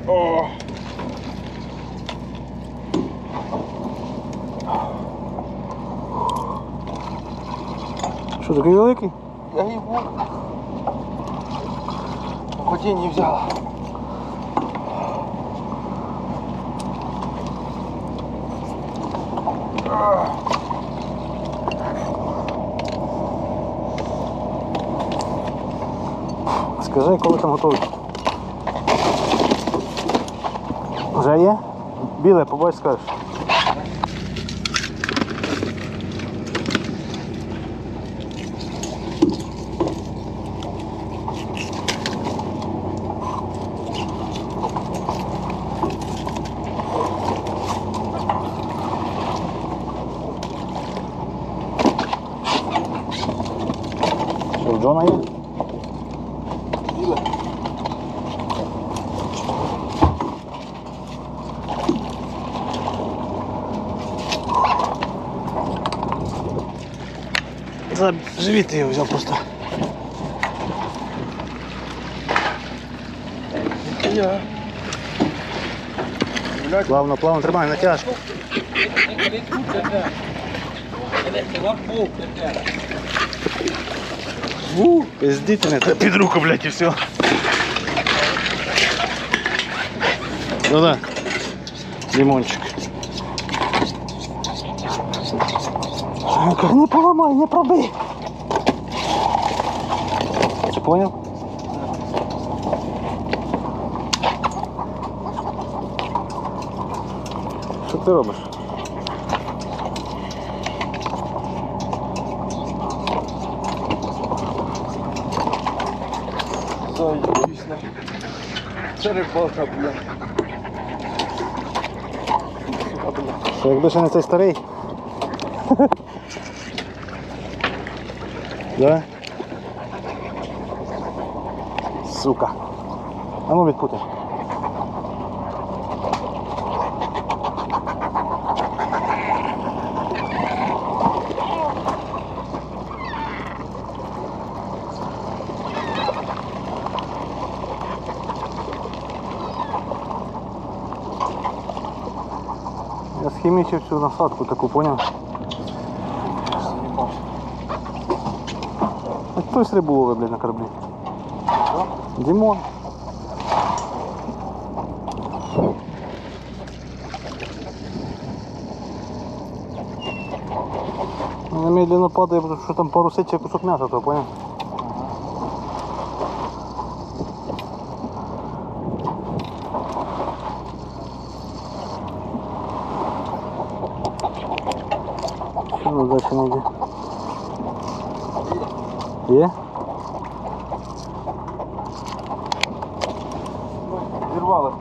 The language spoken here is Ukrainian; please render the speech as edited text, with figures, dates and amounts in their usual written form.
О! Що, такий великий? Я їбу. В падінні взяла. Скажи, коли там готовий. Вже є? Біле, побач, скажеш. Що, в Джона є? Біле. За живіт я його взяв просто. Я. Плавно, плавно, тримай, натяжку. Пиздите не, під руку, блядь, і все. Ну да, лимончик. Не поламай, не пробий. Ти понял? Що ти робиш? Заєбісь. Це рибалка, бля. Сука, бля. Що, якби ще не цей старий? Да? Сука. А ну відпутай. Я схімічив цю насадку таку, поняв? Хтось рибу ловить, блядь, на кораблі. Дімон. Вона медленно падає, тому що там парусить чи кусок м'яса, то поняв? Що ну далі не йде? Є? Зірвалося.